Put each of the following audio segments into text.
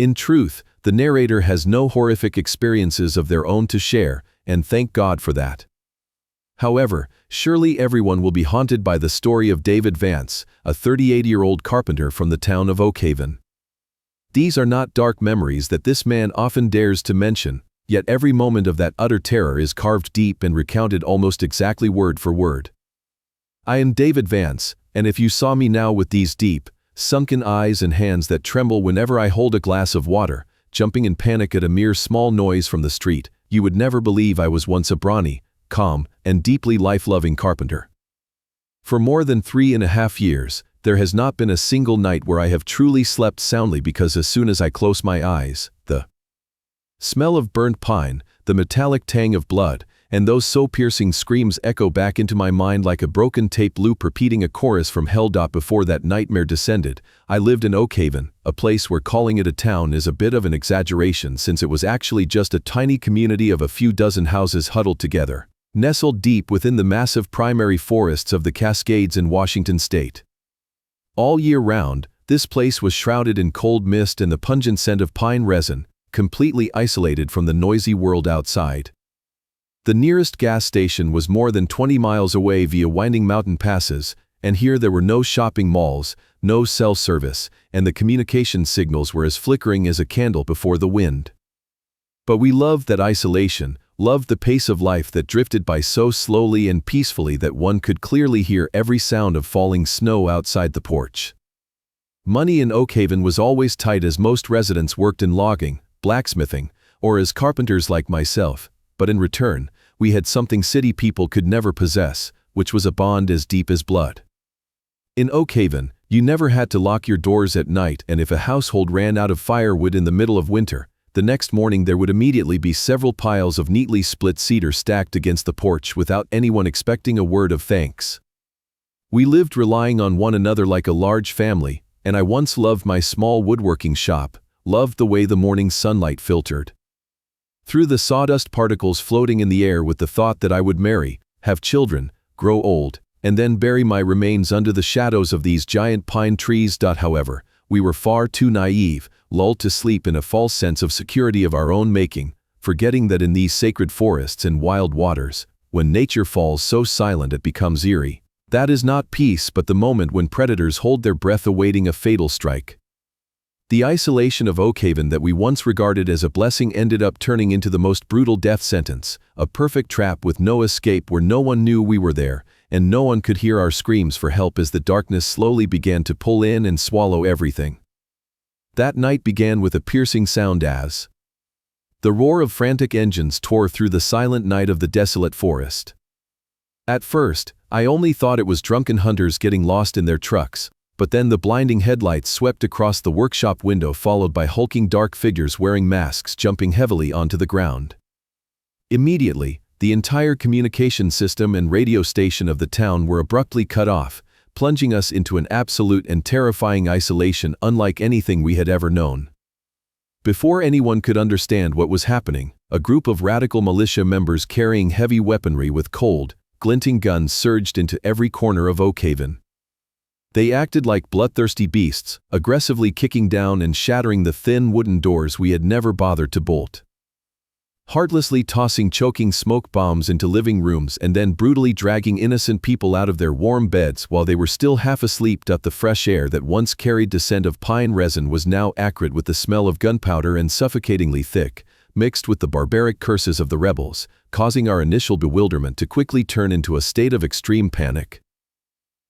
In truth, the narrator has no horrific experiences of their own to share, and thank God for that. However, surely everyone will be haunted by the story of David Vance, a 38-year-old carpenter from the town of Oakhaven. These are not dark memories that this man often dares to mention, yet every moment of that utter terror is carved deep and recounted almost exactly word for word. I am David Vance, and if you saw me now with these deep, sunken eyes and hands that tremble whenever I hold a glass of water, jumping in panic at a mere small noise from the street, you would never believe I was once a brawny, calm, and deeply life-loving carpenter. For more than 3.5 years, there has not been a single night where I have truly slept soundly, because as soon as I close my eyes, the smell of burnt pine, the metallic tang of blood, and those so-piercing screams echo back into my mind like a broken tape loop repeating a chorus from hell. Before that nightmare descended, I lived in Oakhaven, a place where calling it a town is a bit of an exaggeration, since it was actually just a tiny community of a few dozen houses huddled together, nestled deep within the massive primary forests of the Cascades in Washington state. All year round, this place was shrouded in cold mist and the pungent scent of pine resin, completely isolated from the noisy world outside. The nearest gas station was more than 20 miles away via winding mountain passes, and here there were no shopping malls, no cell service, and the communication signals were as flickering as a candle before the wind. But we loved that isolation, loved the pace of life that drifted by so slowly and peacefully that one could clearly hear every sound of falling snow outside the porch. Money in Oakhaven was always tight, as most residents worked in logging, blacksmithing, or as carpenters like myself, but in return, we had something city people could never possess, which was a bond as deep as blood. In Oakhaven, you never had to lock your doors at night, and if a household ran out of firewood in the middle of winter, the next morning there would immediately be several piles of neatly split cedar stacked against the porch without anyone expecting a word of thanks. We lived relying on one another like a large family, and I once loved my small woodworking shop, loved the way the morning sunlight filtered through the sawdust particles floating in the air with the thought that I would marry, have children, grow old, and then bury my remains under the shadows of these giant pine trees. However, we were far too naive, lulled to sleep in a false sense of security of our own making, forgetting that in these sacred forests and wild waters, when nature falls so silent it becomes eerie, that is not peace but the moment when predators hold their breath awaiting a fatal strike. The isolation of Oakhaven that we once regarded as a blessing ended up turning into the most brutal death sentence, a perfect trap with no escape where no one knew we were there, and no one could hear our screams for help as the darkness slowly began to pull in and swallow everything. That night began with a piercing sound as the roar of frantic engines tore through the silent night of the desolate forest. At first, I only thought it was drunken hunters getting lost in their trucks, but then the blinding headlights swept across the workshop window, followed by hulking dark figures wearing masks jumping heavily onto the ground. Immediately, the entire communication system and radio station of the town were abruptly cut off, plunging us into an absolute and terrifying isolation unlike anything we had ever known. Before anyone could understand what was happening, a group of radical militia members carrying heavy weaponry with cold, glinting guns surged into every corner of Oakhaven. They acted like bloodthirsty beasts, aggressively kicking down and shattering the thin wooden doors we had never bothered to bolt, heartlessly tossing choking smoke bombs into living rooms and then brutally dragging innocent people out of their warm beds while they were still half asleep. The fresh air that once carried the scent of pine resin was now acrid with the smell of gunpowder and suffocatingly thick, mixed with the barbaric curses of the rebels, causing our initial bewilderment to quickly turn into a state of extreme panic.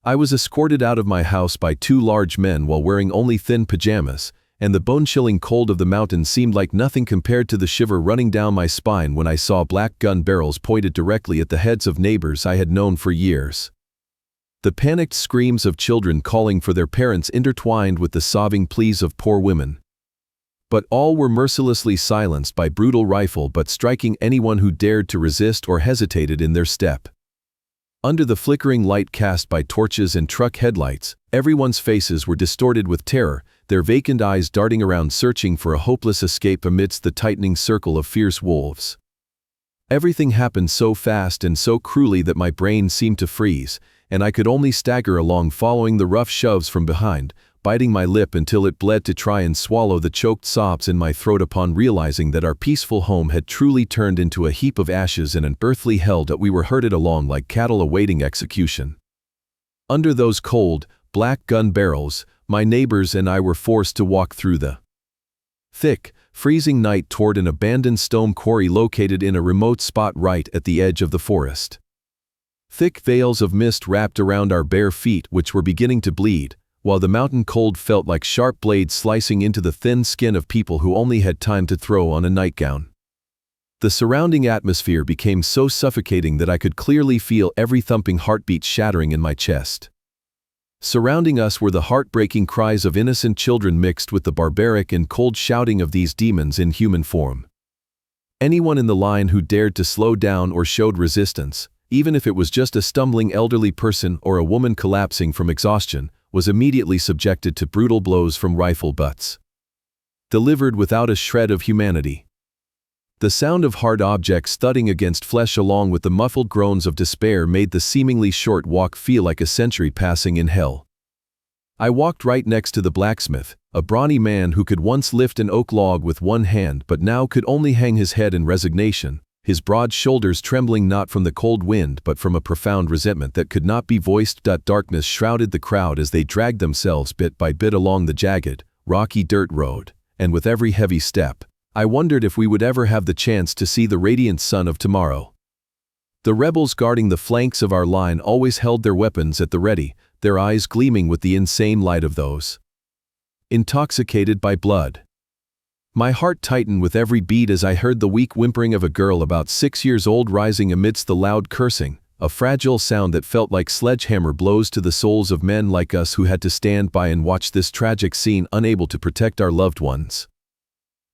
I was escorted out of my house by 2 large men while wearing only thin pajamas, and the bone-chilling cold of the mountains seemed like nothing compared to the shiver running down my spine when I saw black gun barrels pointed directly at the heads of neighbors I had known for years. The panicked screams of children calling for their parents intertwined with the sobbing pleas of poor women. But all were mercilessly silenced by brutal rifle butt striking anyone who dared to resist or hesitated in their step. Under the flickering light cast by torches and truck headlights, everyone's faces were distorted with terror, their vacant eyes darting around searching for a hopeless escape amidst the tightening circle of fierce wolves. Everything happened so fast and so cruelly that my brain seemed to freeze, and I could only stagger along following the rough shoves from behind, biting my lip until it bled to try and swallow the choked sobs in my throat upon realizing that our peaceful home had truly turned into a heap of ashes and an earthly hell that we were herded along like cattle awaiting execution. Under those cold, black gun barrels, my neighbors and I were forced to walk through the thick, freezing night toward an abandoned stone quarry located in a remote spot right at the edge of the forest. Thick veils of mist wrapped around our bare feet, which were beginning to bleed, while the mountain cold felt like sharp blades slicing into the thin skin of people who only had time to throw on a nightgown. The surrounding atmosphere became so suffocating that I could clearly feel every thumping heartbeat shattering in my chest. Surrounding us were the heartbreaking cries of innocent children mixed with the barbaric and cold shouting of these demons in human form. Anyone in the line who dared to slow down or showed resistance, even if it was just a stumbling elderly person or a woman collapsing from exhaustion, was immediately subjected to brutal blows from rifle butts. Delivered without a shred of humanity. The sound of hard objects thudding against flesh along with the muffled groans of despair made the seemingly short walk feel like a century passing in hell. I walked right next to the blacksmith, a brawny man who could once lift an oak log with one hand but now could only hang his head in resignation, his broad shoulders trembling not from the cold wind but from a profound resentment that could not be voiced. Darkness shrouded the crowd as they dragged themselves bit by bit along the jagged, rocky dirt road, and with every heavy step, I wondered if we would ever have the chance to see the radiant sun of tomorrow. The rebels guarding the flanks of our line always held their weapons at the ready, their eyes gleaming with the insane light of those intoxicated by blood. My heart tightened with every beat as I heard the weak whimpering of a girl about 6 years old rising amidst the loud cursing, a fragile sound that felt like sledgehammer blows to the souls of men like us who had to stand by and watch this tragic scene, unable to protect our loved ones.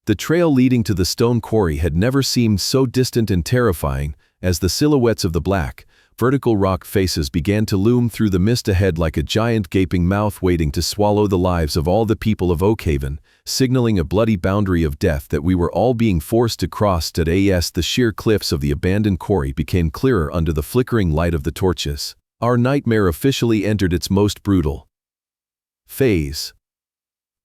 The trail leading to the stone quarry had never seemed so distant and terrifying, as the silhouettes of the black, vertical rock faces began to loom through the mist ahead like a giant gaping mouth waiting to swallow the lives of all the people of Oakhaven, signaling a bloody boundary of death that we were all being forced to cross. As the sheer cliffs of the abandoned quarry became clearer under the flickering light of the torches, our nightmare officially entered its most brutal phase.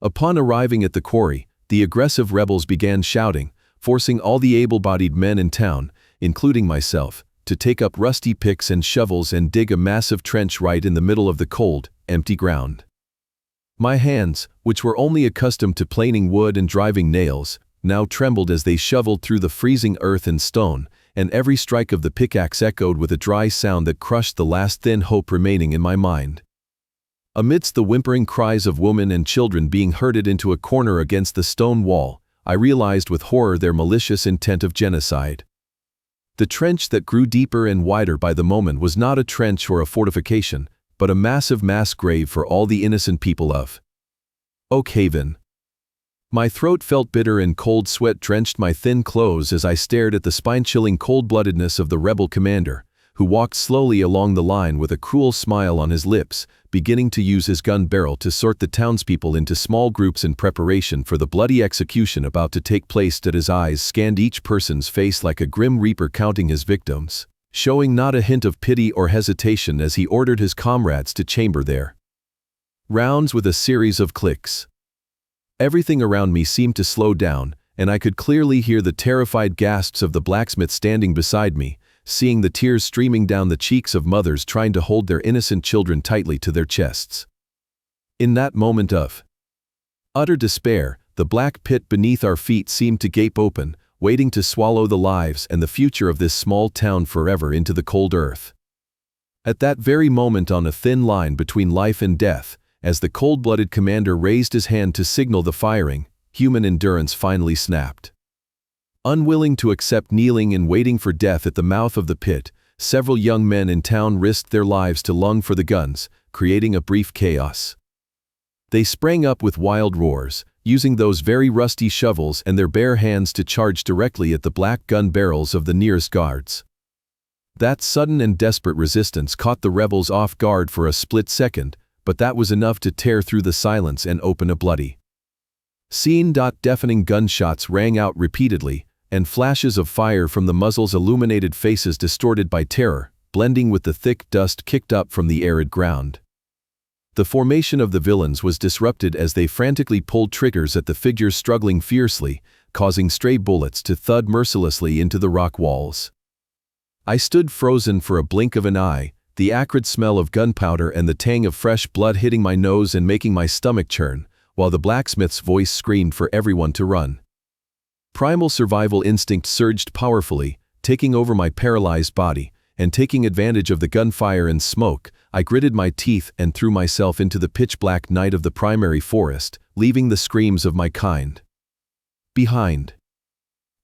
Upon arriving at the quarry, the aggressive rebels began shouting, forcing all the able-bodied men in town, including myself, to take up rusty picks and shovels and dig a massive trench right in the middle of the cold, empty ground. My hands, which were only accustomed to planing wood and driving nails, now trembled as they shoveled through the freezing earth and stone, and every strike of the pickaxe echoed with a dry sound that crushed the last thin hope remaining in my mind. Amidst the whimpering cries of women and children being herded into a corner against the stone wall, I realized with horror their malicious intent of genocide. The trench that grew deeper and wider by the moment was not a trench or a fortification, but a massive mass grave for all the innocent people of Oakhaven. My throat felt bitter and cold sweat drenched my thin clothes as I stared at the spine-chilling cold-bloodedness of the rebel commander, who walked slowly along the line with a cruel smile on his lips, beginning to use his gun barrel to sort the townspeople into small groups in preparation for the bloody execution about to take place. His eyes scanned each person's face like a grim reaper counting his victims, showing not a hint of pity or hesitation as he ordered his comrades to chamber their rounds with a series of clicks. Everything around me seemed to slow down, and I could clearly hear the terrified gasps of the blacksmith standing beside me, seeing the tears streaming down the cheeks of mothers trying to hold their innocent children tightly to their chests. In that moment of utter despair, the black pit beneath our feet seemed to gape open, waiting to swallow the lives and the future of this small town forever into the cold earth. At that very moment, on a thin line between life and death, as the cold-blooded commander raised his hand to signal the firing, human endurance finally snapped. Unwilling to accept kneeling and waiting for death at the mouth of the pit, several young men in town risked their lives to lung for the guns, creating a brief chaos. They sprang up with wild roars, using those very rusty shovels and their bare hands to charge directly at the black gun barrels of the nearest guards. That sudden and desperate resistance caught the rebels off guard for a split second, but that was enough to tear through the silence and open a bloody scene. Deafening gunshots rang out repeatedly, and flashes of fire from the muzzles illuminated faces distorted by terror, blending with the thick dust kicked up from the arid ground. The formation of the villains was disrupted as they frantically pulled triggers at the figures struggling fiercely, causing stray bullets to thud mercilessly into the rock walls. I stood frozen for a blink of an eye, the acrid smell of gunpowder and the tang of fresh blood hitting my nose and making my stomach churn, while the blacksmith's voice screamed for everyone to run. Primal survival instinct surged powerfully, taking over my paralyzed body, and taking advantage of the gunfire and smoke, I gritted my teeth and threw myself into the pitch-black night of the primary forest, leaving the screams of my kind behind.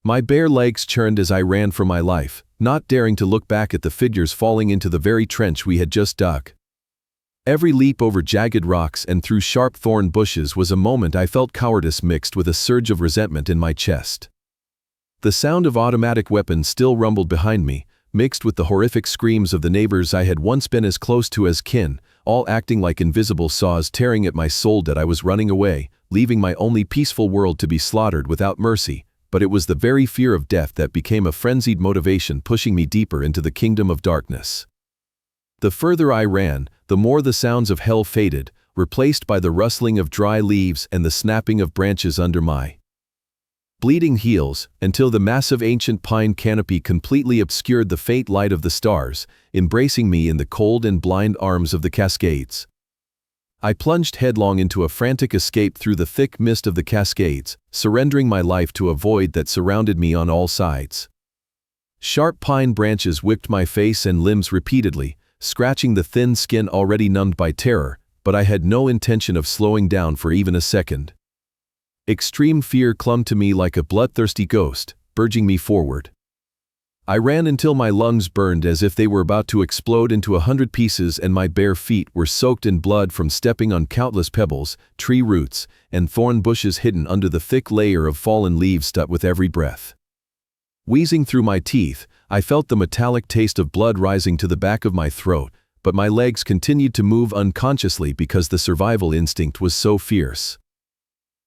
My bare legs churned as I ran for my life, not daring to look back at the figures falling into the very trench we had just dug. Every leap over jagged rocks and through sharp thorn bushes was a moment I felt cowardice mixed with a surge of resentment in my chest. The sound of automatic weapons still rumbled behind me, mixed with the horrific screams of the neighbors I had once been as close to as kin, all acting like invisible saws tearing at my soul that I was running away, leaving my only peaceful world to be slaughtered without mercy, but it was the very fear of death that became a frenzied motivation pushing me deeper into the kingdom of darkness. The further I ran, the more the sounds of hell faded, replaced by the rustling of dry leaves and the snapping of branches under my bleeding heels, until the massive ancient pine canopy completely obscured the faint light of the stars, embracing me in the cold and blind arms of the Cascades. I plunged headlong into a frantic escape through the thick mist of the Cascades, surrendering my life to a void that surrounded me on all sides. Sharp pine branches whipped my face and limbs repeatedly, scratching the thin skin already numbed by terror, but I had no intention of slowing down for even a second. Extreme fear clung to me like a bloodthirsty ghost, urging me forward. I ran until my lungs burned as if they were about to explode into 100 pieces and my bare feet were soaked in blood from stepping on countless pebbles, tree roots, and thorn bushes hidden under the thick layer of fallen leaves stuck with every breath. Wheezing through my teeth, I felt the metallic taste of blood rising to the back of my throat, but my legs continued to move unconsciously because the survival instinct was so fierce.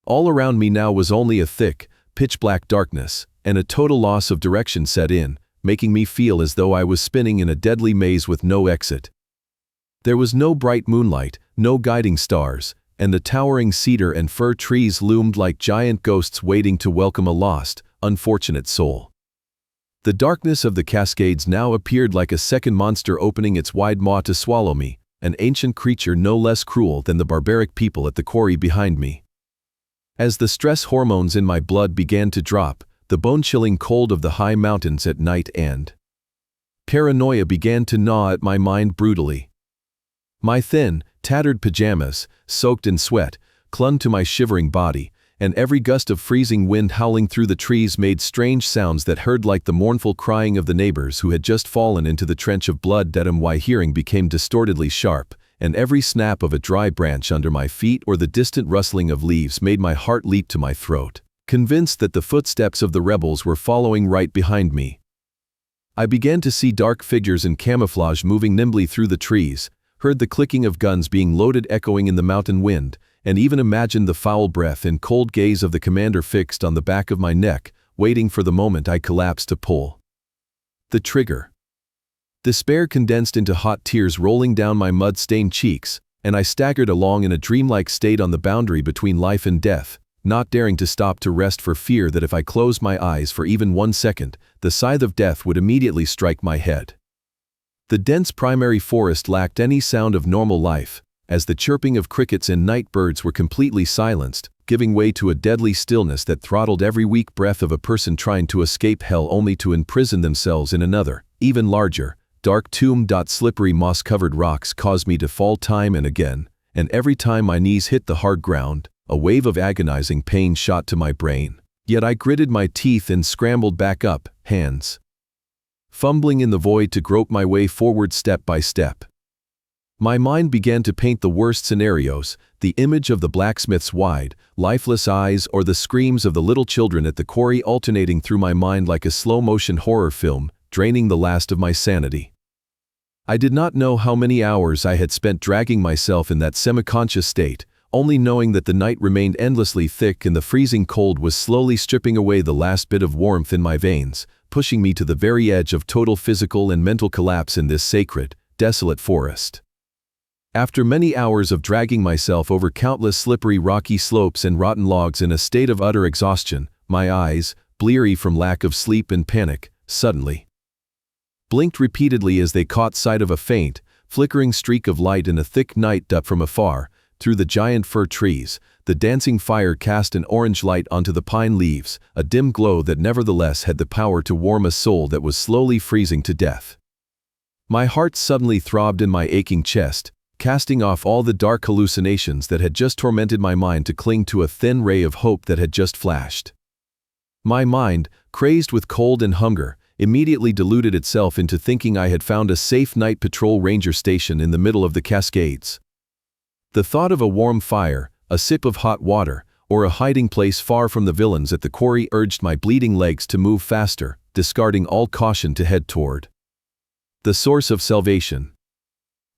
All around me now was only a thick, pitch-black darkness, and a total loss of direction set in, making me feel as though I was spinning in a deadly maze with no exit. There was no bright moonlight, no guiding stars, and the towering cedar and fir trees loomed like giant ghosts waiting to welcome a lost, unfortunate soul. The darkness of the Cascades now appeared like a second monster opening its wide maw to swallow me, an ancient creature no less cruel than the barbaric people at the quarry behind me. As the stress hormones in my blood began to drop, the bone-chilling cold of the high mountains at night and paranoia began to gnaw at my mind brutally. My thin, tattered pajamas, soaked in sweat, clung to my shivering body, and every gust of freezing wind howling through the trees made strange sounds that heard like the mournful crying of the neighbors who had just fallen into the trench of blood. My hearing became distortedly sharp, and every snap of a dry branch under my feet or the distant rustling of leaves made my heart leap to my throat, convinced that the footsteps of the rebels were following right behind me. I began to see dark figures in camouflage moving nimbly through the trees, heard the clicking of guns being loaded echoing in the mountain wind, and even imagined the foul breath and cold gaze of the commander fixed on the back of my neck, waiting for the moment I collapsed to pull the trigger. Despair condensed into hot tears rolling down my mud-stained cheeks, and I staggered along in a dreamlike state on the boundary between life and death, not daring to stop to rest for fear that if I closed my eyes for even 1 second, the scythe of death would immediately strike my head. The dense primary forest lacked any sound of normal life, as the chirping of crickets and night birds were completely silenced, giving way to a deadly stillness that throttled every weak breath of a person trying to escape hell only to imprison themselves in another, even larger, dark tomb. Slippery moss-covered rocks caused me to fall time and again, and every time my knees hit the hard ground, a wave of agonizing pain shot to my brain. Yet I gritted my teeth and scrambled back up, hands fumbling in the void to grope my way forward step by step. My mind began to paint the worst scenarios, the image of the blacksmith's wide, lifeless eyes or the screams of the little children at the quarry alternating through my mind like a slow-motion horror film, draining the last of my sanity. I did not know how many hours I had spent dragging myself in that semi-conscious state, only knowing that the night remained endlessly thick and the freezing cold was slowly stripping away the last bit of warmth in my veins, pushing me to the very edge of total physical and mental collapse in this sacred, desolate forest. After many hours of dragging myself over countless slippery rocky slopes and rotten logs in a state of utter exhaustion, my eyes, bleary from lack of sleep and panic, suddenly blinked repeatedly as they caught sight of a faint, flickering streak of light in a thick night up from afar. Through the giant fir trees, the dancing fire cast an orange light onto the pine leaves, a dim glow that nevertheless had the power to warm a soul that was slowly freezing to death. My heart suddenly throbbed in my aching chest, casting off all the dark hallucinations that had just tormented my mind to cling to a thin ray of hope that had just flashed. My mind, crazed with cold and hunger, immediately deluded itself into thinking I had found a safe night patrol ranger station in the middle of the Cascades. The thought of a warm fire, a sip of hot water, or a hiding place far from the villains at the quarry urged my bleeding legs to move faster, discarding all caution to head toward the source of salvation.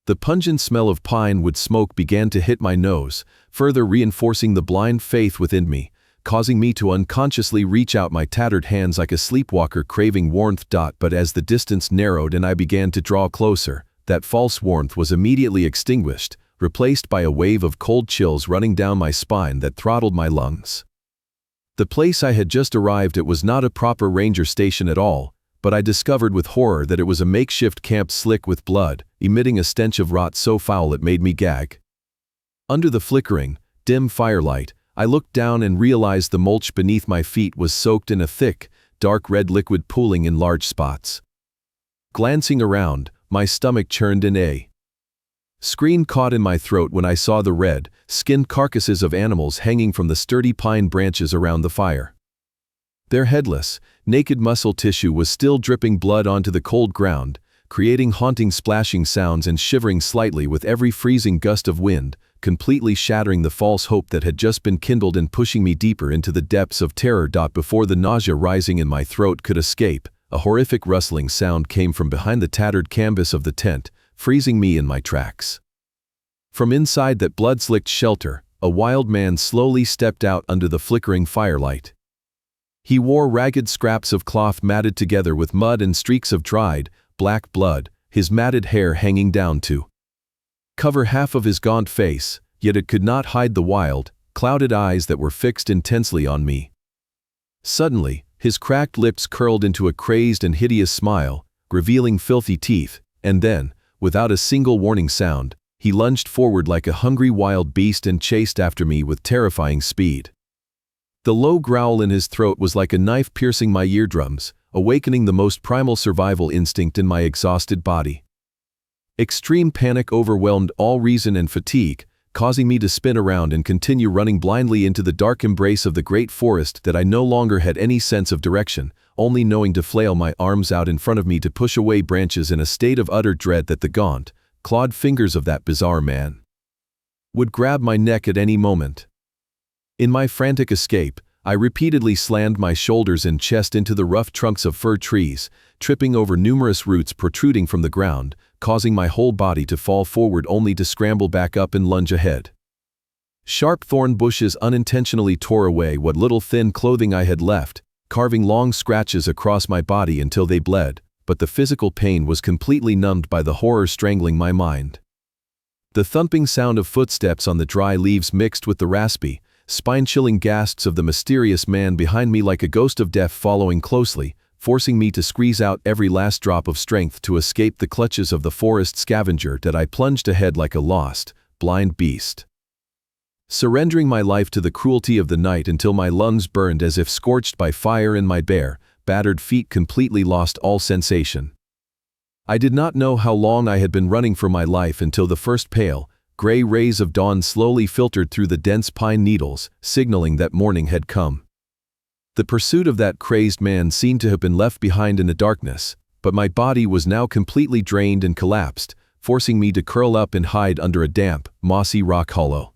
The pungent smell of pine wood smoke began to hit my nose, further reinforcing the blind faith within me, causing me to unconsciously reach out my tattered hands like a sleepwalker craving warmth. But as the distance narrowed and I began to draw closer, that false warmth was immediately extinguished, replaced by a wave of cold chills running down my spine that throttled my lungs. The place I had just arrived at was not a proper ranger station at all, but I discovered with horror that it was a makeshift camp slick with blood, emitting a stench of rot so foul it made me gag. Under the flickering, dim firelight, I looked down and realized the mulch beneath my feet was soaked in a thick, dark red liquid pooling in large spots. Glancing around, my stomach churned in a scream caught in my throat when I saw the red, skinned carcasses of animals hanging from the sturdy pine branches around the fire. Their headless, naked muscle tissue was still dripping blood onto the cold ground, creating haunting splashing sounds and shivering slightly with every freezing gust of wind, completely shattering the false hope that had just been kindled and pushing me deeper into the depths of terror. Before the nausea rising in my throat could escape, a horrific rustling sound came from behind the tattered canvas of the tent, freezing me in my tracks. From inside that blood-slicked shelter, a wild man slowly stepped out under the flickering firelight. He wore ragged scraps of cloth matted together with mud and streaks of dried, black blood, his matted hair hanging down to cover half of his gaunt face, yet it could not hide the wild, clouded eyes that were fixed intensely on me. Suddenly, his cracked lips curled into a crazed and hideous smile, revealing filthy teeth, and then, without a single warning sound, he lunged forward like a hungry wild beast and chased after me with terrifying speed. The low growl in his throat was like a knife piercing my eardrums, awakening the most primal survival instinct in my exhausted body. Extreme panic overwhelmed all reason and fatigue, causing me to spin around and continue running blindly into the dark embrace of the great forest that I no longer had any sense of direction, only knowing to flail my arms out in front of me to push away branches in a state of utter dread that the gaunt, clawed fingers of that bizarre man would grab my neck at any moment. In my frantic escape, I repeatedly slammed my shoulders and chest into the rough trunks of fir trees, tripping over numerous roots protruding from the ground, causing my whole body to fall forward only to scramble back up and lunge ahead. Sharp thorn bushes unintentionally tore away what little thin clothing I had left, carving long scratches across my body until they bled, but the physical pain was completely numbed by the horror strangling my mind. The thumping sound of footsteps on the dry leaves mixed with the raspy, spine-chilling gasps of the mysterious man behind me like a ghost of death following closely, forcing me to squeeze out every last drop of strength to escape the clutches of the forest scavenger that I plunged ahead like a lost, blind beast. Surrendering my life to the cruelty of the night until my lungs burned as if scorched by fire and my bare, battered feet completely lost all sensation. I did not know how long I had been running for my life until the first pale, gray rays of dawn slowly filtered through the dense pine needles, signaling that morning had come. The pursuit of that crazed man seemed to have been left behind in the darkness, but my body was now completely drained and collapsed, forcing me to curl up and hide under a damp, mossy rock hollow.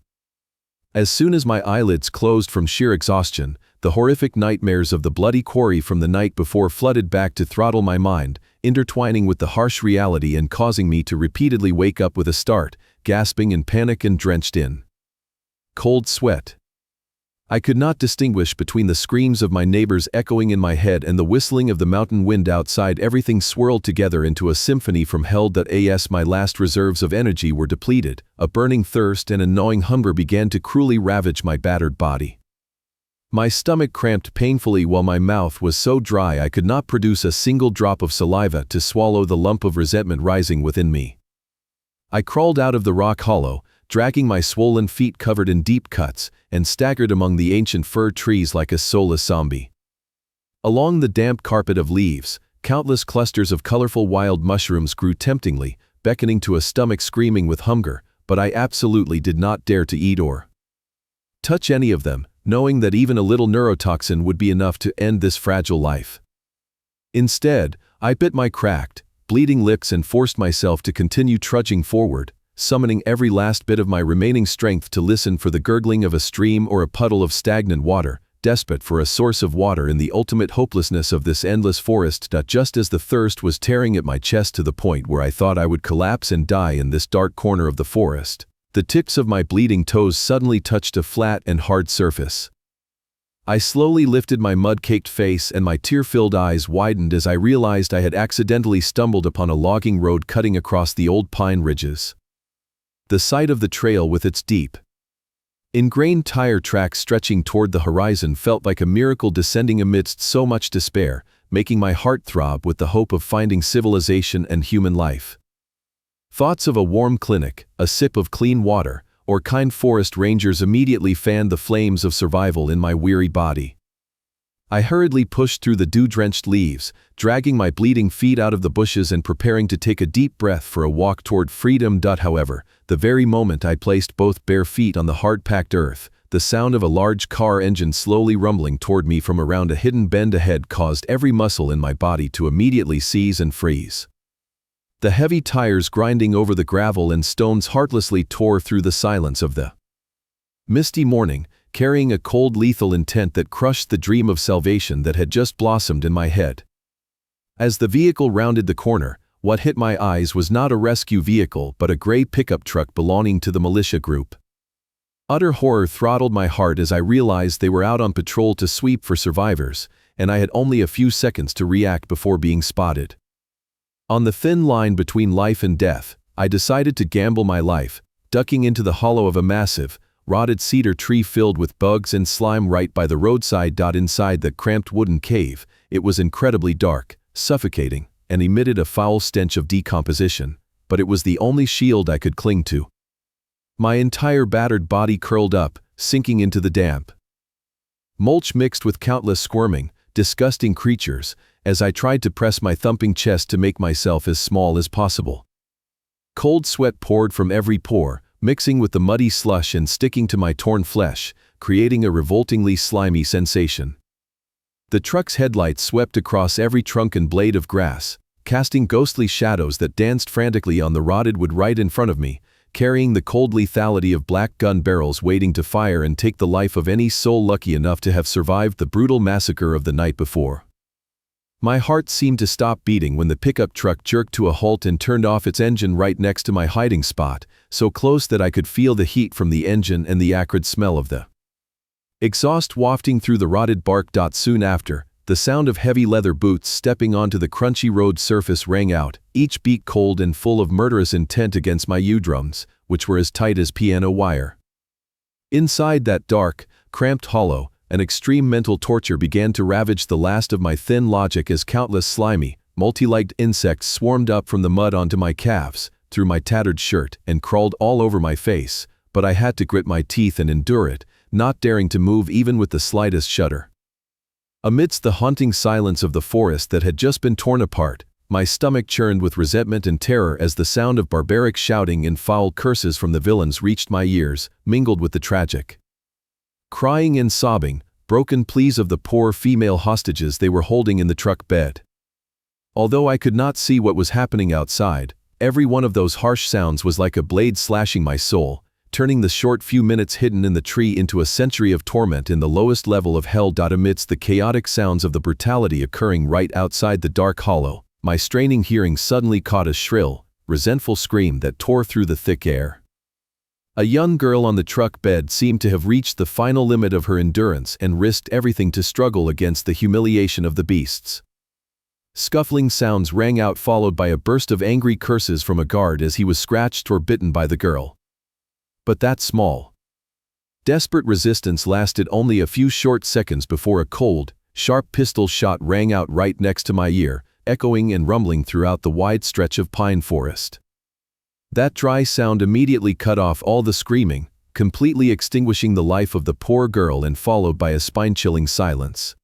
As soon as my eyelids closed from sheer exhaustion, the horrific nightmares of the bloody quarry from the night before flooded back to throttle my mind, intertwining with the harsh reality and causing me to repeatedly wake up with a start, gasping in panic and drenched in cold sweat. I could not distinguish between the screams of my neighbors echoing in my head and the whistling of the mountain wind outside. Everything swirled together into a symphony from hell. As my last reserves of energy were depleted, a burning thirst and a gnawing hunger began to cruelly ravage my battered body. My stomach cramped painfully while my mouth was so dry I could not produce a single drop of saliva to swallow the lump of resentment rising within me. I crawled out of the rock hollow, dragging my swollen feet covered in deep cuts, and staggered among the ancient fir trees like a soulless zombie. Along the damp carpet of leaves, countless clusters of colorful wild mushrooms grew temptingly, beckoning to a stomach screaming with hunger, but I absolutely did not dare to eat or touch any of them, knowing that even a little neurotoxin would be enough to end this fragile life. Instead, I bit my cracked, bleeding lips and forced myself to continue trudging forward, summoning every last bit of my remaining strength to listen for the gurgling of a stream or a puddle of stagnant water, desperate for a source of water in the ultimate hopelessness of this endless forest. Just as the thirst was tearing at my chest to the point where I thought I would collapse and die in this dark corner of the forest, the tips of my bleeding toes suddenly touched a flat and hard surface. I slowly lifted my mud-caked face and my tear-filled eyes widened as I realized I had accidentally stumbled upon a logging road cutting across the old pine ridges. The sight of the trail with its deep, ingrained tire tracks stretching toward the horizon felt like a miracle descending amidst so much despair, making my heart throb with the hope of finding civilization and human life. Thoughts of a warm clinic, a sip of clean water, or kind forest rangers immediately fanned the flames of survival in my weary body. I hurriedly pushed through the dew-drenched leaves, dragging my bleeding feet out of the bushes and preparing to take a deep breath for a walk toward freedom. However, the very moment I placed both bare feet on the hard-packed earth, the sound of a large car engine slowly rumbling toward me from around a hidden bend ahead caused every muscle in my body to immediately seize and freeze. The heavy tires grinding over the gravel and stones heartlessly tore through the silence of the misty morning, carrying a cold, lethal intent that crushed the dream of salvation that had just blossomed in my head. As the vehicle rounded the corner, what hit my eyes was not a rescue vehicle but a gray pickup truck belonging to the militia group. Utter horror throttled my heart as I realized they were out on patrol to sweep for survivors, and I had only a few seconds to react before being spotted. On the thin line between life and death, I decided to gamble my life, ducking into the hollow of a massive, rotted cedar tree filled with bugs and slime right by the roadside. Inside the cramped wooden cave, it was incredibly dark, suffocating, and emitted a foul stench of decomposition, but it was the only shield I could cling to. My entire battered body curled up, sinking into the damp mulch mixed with countless squirming, disgusting creatures, as I tried to press my thumping chest to make myself as small as possible. Cold sweat poured from every pore, mixing with the muddy slush and sticking to my torn flesh, creating a revoltingly slimy sensation. The truck's headlights swept across every trunk and blade of grass, casting ghostly shadows that danced frantically on the rotted wood right in front of me, carrying the cold lethality of black gun barrels waiting to fire and take the life of any soul lucky enough to have survived the brutal massacre of the night before. My heart seemed to stop beating when the pickup truck jerked to a halt and turned off its engine right next to my hiding spot, so close that I could feel the heat from the engine and the acrid smell of the exhaust wafting through the rotted bark. Soon after, the sound of heavy leather boots stepping onto the crunchy road surface rang out, each beat cold and full of murderous intent against my eardrums, which were as tight as piano wire. Inside that dark, cramped hollow, an extreme mental torture began to ravage the last of my thin logic as countless slimy, multi-legged insects swarmed up from the mud onto my calves, through my tattered shirt, and crawled all over my face, but I had to grit my teeth and endure it, not daring to move even with the slightest shudder. Amidst the haunting silence of the forest that had just been torn apart, my stomach churned with resentment and terror as the sound of barbaric shouting and foul curses from the villains reached my ears, mingled with the tragic crying and sobbing, broken pleas of the poor female hostages they were holding in the truck bed. Although I could not see what was happening outside, every one of those harsh sounds was like a blade slashing my soul, turning the short few minutes hidden in the tree into a century of torment in the lowest level of hell. Amidst the chaotic sounds of the brutality occurring right outside the dark hollow, my straining hearing suddenly caught a shrill, resentful scream that tore through the thick air. A young girl on the truck bed seemed to have reached the final limit of her endurance and risked everything to struggle against the humiliation of the beasts. Scuffling sounds rang out, followed by a burst of angry curses from a guard as he was scratched or bitten by the girl. But that small, desperate resistance lasted only a few short seconds before a cold, sharp pistol shot rang out right next to my ear, echoing and rumbling throughout the wide stretch of pine forest. That dry sound immediately cut off all the screaming, completely extinguishing the life of the poor girl, and followed by a spine-chilling silence.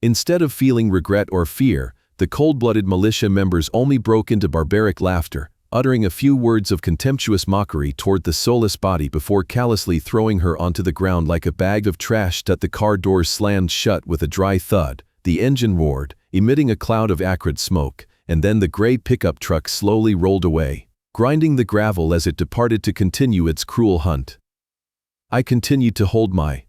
Instead of feeling regret or fear, the cold-blooded militia members only broke into barbaric laughter, uttering a few words of contemptuous mockery toward the soulless body before callously throwing her onto the ground like a bag of trash. The car doors slammed shut with a dry thud, the engine roared, emitting a cloud of acrid smoke, and then the gray pickup truck slowly rolled away, grinding the gravel as it departed to continue its cruel hunt. I continued to hold my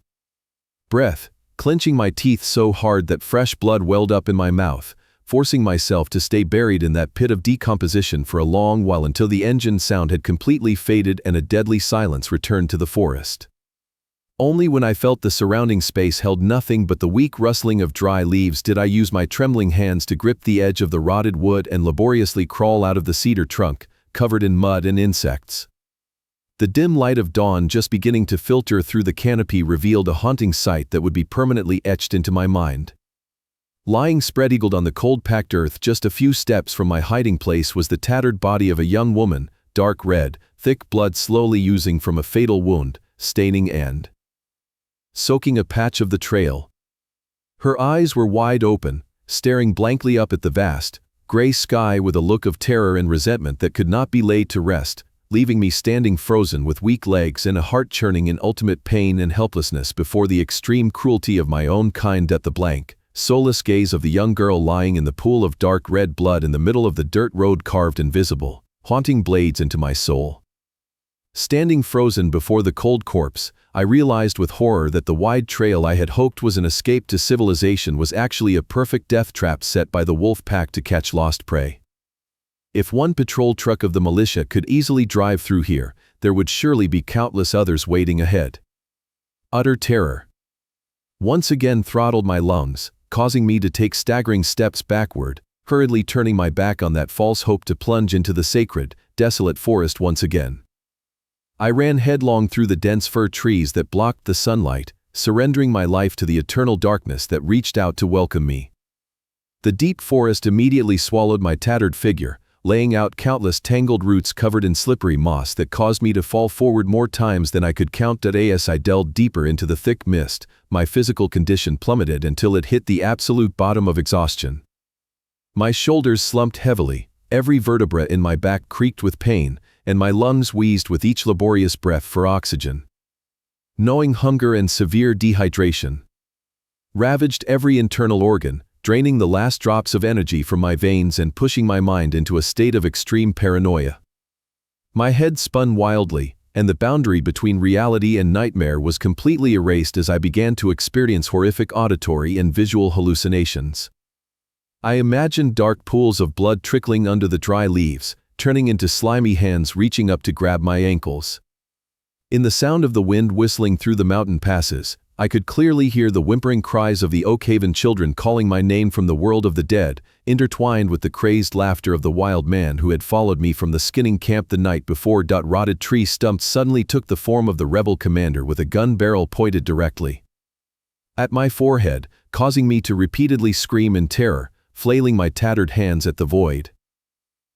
breath, clenching my teeth so hard that fresh blood welled up in my mouth, forcing myself to stay buried in that pit of decomposition for a long while until the engine sound had completely faded and a deadly silence returned to the forest. Only when I felt the surrounding space held nothing but the weak rustling of dry leaves did I use my trembling hands to grip the edge of the rotted wood and laboriously crawl out of the cedar trunk, covered in mud and insects. The dim light of dawn just beginning to filter through the canopy revealed a haunting sight that would be permanently etched into my mind. Lying spread-eagled on the cold-packed earth just a few steps from my hiding place was the tattered body of a young woman, dark red, thick blood slowly oozing from a fatal wound, staining and soaking a patch of the trail. Her eyes were wide open, staring blankly up at the vast, gray sky with a look of terror and resentment that could not be laid to rest, leaving me standing frozen with weak legs and a heart churning in ultimate pain and helplessness before the extreme cruelty of my own kind. At the blank, soulless gaze of the young girl lying in the pool of dark red blood in the middle of the dirt road carved invisible, haunting blades into my soul. Standing frozen before the cold corpse, I realized with horror that the wide trail I had hoped was an escape to civilization was actually a perfect death trap set by the wolf pack to catch lost prey. If one patrol truck of the militia could easily drive through here, there would surely be countless others waiting ahead. Utter terror once again throttled my lungs, causing me to take staggering steps backward, hurriedly turning my back on that false hope to plunge into the sacred, desolate forest once again. I ran headlong through the dense fir trees that blocked the sunlight, surrendering my life to the eternal darkness that reached out to welcome me. The deep forest immediately swallowed my tattered figure, laying out countless tangled roots covered in slippery moss that caused me to fall forward more times than I could count. As I delved deeper into the thick mist, my physical condition plummeted until it hit the absolute bottom of exhaustion. My shoulders slumped heavily, every vertebra in my back creaked with pain, and my lungs wheezed with each laborious breath for oxygen. Gnawing hunger and severe dehydration ravaged every internal organ, draining the last drops of energy from my veins and pushing my mind into a state of extreme paranoia. My head spun wildly, and the boundary between reality and nightmare was completely erased as I began to experience horrific auditory and visual hallucinations. I imagined dark pools of blood trickling under the dry leaves, turning into slimy hands reaching up to grab my ankles. In the sound of the wind whistling through the mountain passes, I could clearly hear the whimpering cries of the Oakhaven children calling my name from the world of the dead, intertwined with the crazed laughter of the wild man who had followed me from the skinning camp the night before. Rotted tree stumps suddenly took the form of the rebel commander with a gun barrel pointed directly at my forehead, causing me to repeatedly scream in terror, flailing my tattered hands at the void.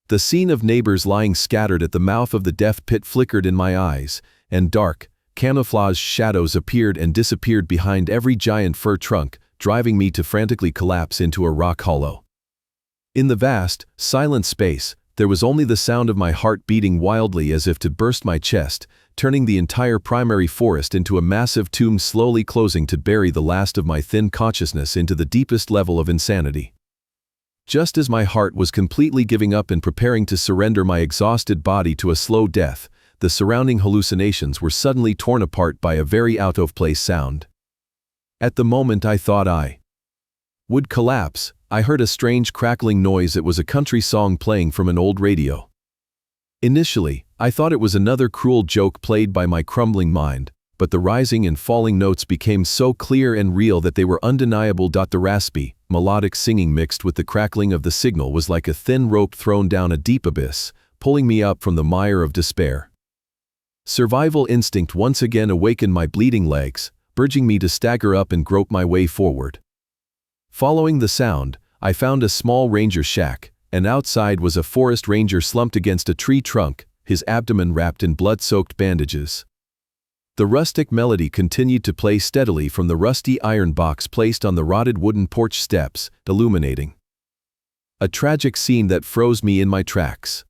The scene of neighbors lying scattered at the mouth of the death pit flickered in my eyes, and dark, camouflaged shadows appeared and disappeared behind every giant fir trunk, driving me to frantically collapse into a rock hollow. In the vast, silent space, there was only the sound of my heart beating wildly as if to burst my chest, turning the entire primary forest into a massive tomb slowly closing to bury the last of my thin consciousness into the deepest level of insanity. Just as my heart was completely giving up and preparing to surrender my exhausted body to a slow death, the surrounding hallucinations were suddenly torn apart by a very out-of-place sound. At the moment I thought I would collapse, I heard a strange crackling noise. It was a country song playing from an old radio. Initially, I thought it was another cruel joke played by my crumbling mind, but the rising and falling notes became so clear and real that they were undeniable. The raspy, melodic singing mixed with the crackling of the signal was like a thin rope thrown down a deep abyss, pulling me up from the mire of despair. Survival instinct once again awakened my bleeding legs, urging me to stagger up and grope my way forward. Following the sound, I found a small ranger shack, and outside was a forest ranger slumped against a tree trunk, his abdomen wrapped in blood-soaked bandages. The rustic melody continued to play steadily from the rusty iron box placed on the rotted wooden porch steps, illuminating a tragic scene that froze me in my tracks.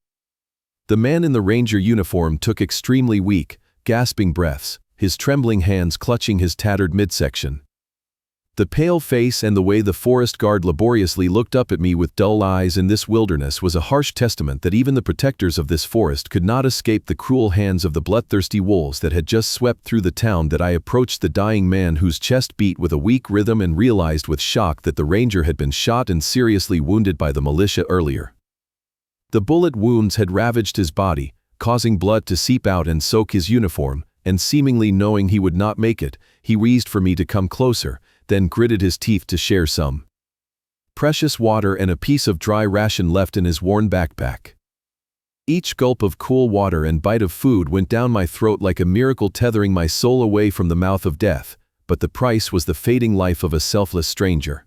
The man in the ranger uniform took extremely weak, gasping breaths, his trembling hands clutching his tattered midsection. The pale face and the way the forest guard laboriously looked up at me with dull eyes in this wilderness was a harsh testament that even the protectors of this forest could not escape the cruel hands of the bloodthirsty wolves that had just swept through the town. That I approached the dying man whose chest beat with a weak rhythm and realized with shock that the ranger had been shot and seriously wounded by the militia earlier. The bullet wounds had ravaged his body, causing blood to seep out and soak his uniform, and seemingly knowing he would not make it, he wheezed for me to come closer, then gritted his teeth to share some precious water and a piece of dry ration left in his worn backpack. Each gulp of cool water and bite of food went down my throat like a miracle, tethering my soul away from the mouth of death, but the price was the fading life of a selfless stranger.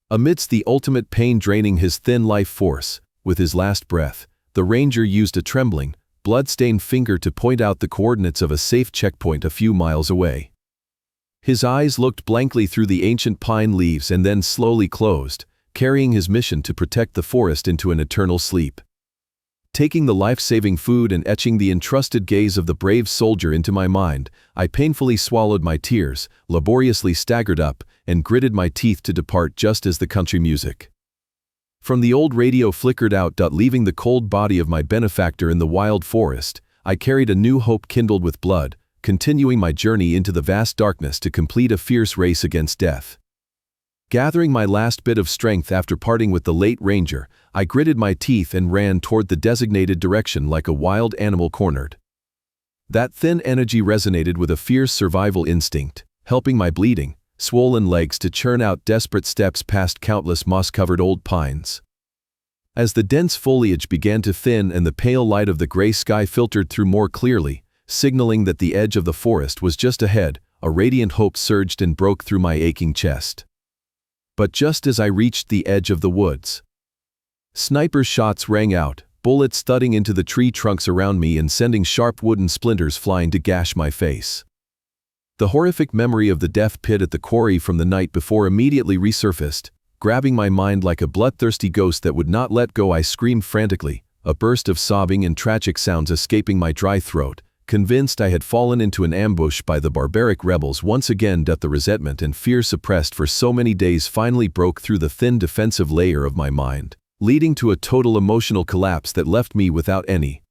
Amidst the ultimate pain draining his thin life force, with his last breath, the ranger used a trembling, blood-stained finger to point out the coordinates of a safe checkpoint a few miles away. His eyes looked blankly through the ancient pine leaves and then slowly closed, carrying his mission to protect the forest into an eternal sleep. Taking the life-saving food and etching the entrusted gaze of the brave soldier into my mind, I painfully swallowed my tears, laboriously staggered up, and gritted my teeth to depart just as the country music from the old radio flickered out. Leaving the cold body of my benefactor in the wild forest, I carried a new hope kindled with blood, continuing my journey into the vast darkness to complete a fierce race against death. Gathering my last bit of strength after parting with the late ranger, I gritted my teeth and ran toward the designated direction like a wild animal cornered. That thin energy resonated with a fierce survival instinct, helping my bleeding, swollen legs to churn out desperate steps past countless moss-covered old pines. As the dense foliage began to thin and the pale light of the gray sky filtered through more clearly, signaling that the edge of the forest was just ahead, a radiant hope surged and broke through my aching chest. But just as I reached the edge of the woods, sniper shots rang out, bullets thudding into the tree trunks around me and sending sharp wooden splinters flying to gash my face. The horrific memory of the death pit at the quarry from the night before immediately resurfaced, grabbing my mind like a bloodthirsty ghost that would not let go. I screamed frantically, a burst of sobbing and tragic sounds escaping my dry throat, convinced I had fallen into an ambush by the barbaric rebels once again. The resentment and fear suppressed for so many days finally broke through the thin defensive layer of my mind, leading to a total emotional collapse that left me without any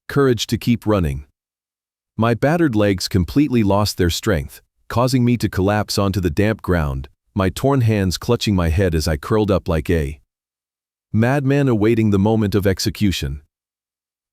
courage to keep running. My battered legs completely lost their strength, causing me to collapse onto the damp ground, my torn hands clutching my head as I curled up like a madman awaiting the moment of execution.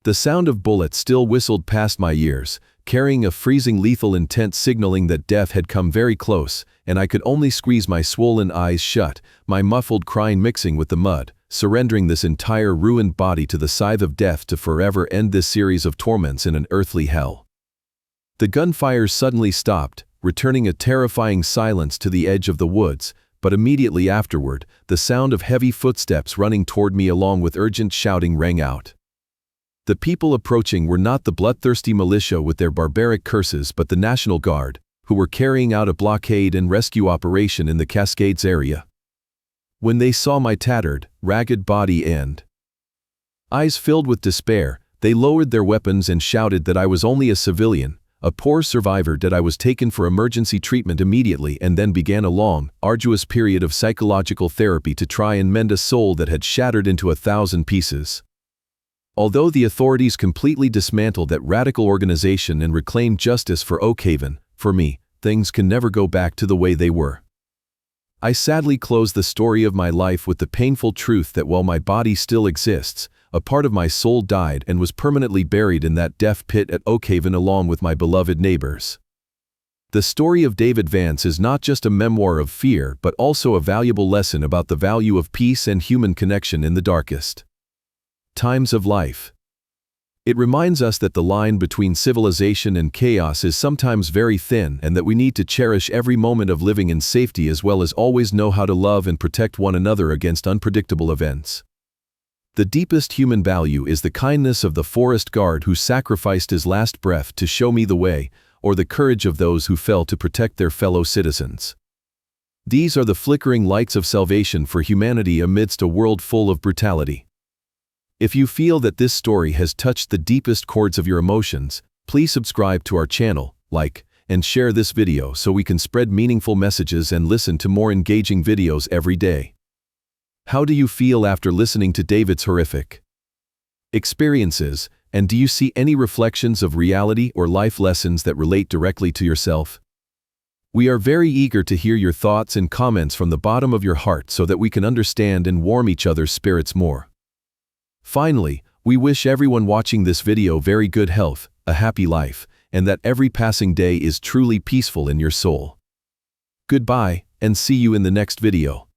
The sound of bullets still whistled past my ears, carrying a freezing lethal intent signaling that death had come very close, and I could only squeeze my swollen eyes shut, my muffled crying mixing with the mud, surrendering this entire ruined body to the scythe of death to forever end this series of torments in an earthly hell. The gunfire suddenly stopped, returning a terrifying silence to the edge of the woods, but immediately afterward, the sound of heavy footsteps running toward me along with urgent shouting rang out. The people approaching were not the bloodthirsty militia with their barbaric curses but the National Guard, who were carrying out a blockade and rescue operation in the Cascades area. When they saw my tattered, ragged body and eyes filled with despair, they lowered their weapons and shouted that I was only a civilian, a poor survivor. That I was taken for emergency treatment immediately, and then began a long, arduous period of psychological therapy to try and mend a soul that had shattered into 1,000 pieces. Although the authorities completely dismantled that radical organization and reclaimed justice for Oakhaven, for me, things can never go back to the way they were. I sadly close the story of my life with the painful truth that while my body still exists, a part of my soul died and was permanently buried in that death pit at Oakhaven along with my beloved neighbors. The story of David Vance is not just a memoir of fear but also a valuable lesson about the value of peace and human connection in the darkest times of life. It reminds us that the line between civilization and chaos is sometimes very thin and that we need to cherish every moment of living in safety as well as always know how to love and protect one another against unpredictable events. The deepest human value is the kindness of the forest guard who sacrificed his last breath to show me the way, or the courage of those who fell to protect their fellow citizens. These are the flickering lights of salvation for humanity amidst a world full of brutality. If you feel that this story has touched the deepest chords of your emotions, please subscribe to our channel, like, and share this video so we can spread meaningful messages and listen to more engaging videos every day. How do you feel after listening to David's horrific experiences, and do you see any reflections of reality or life lessons that relate directly to yourself? We are very eager to hear your thoughts and comments from the bottom of your heart so that we can understand and warm each other's spirits more. Finally, we wish everyone watching this video very good health, a happy life, and that every passing day is truly peaceful in your soul. Goodbye, and see you in the next video.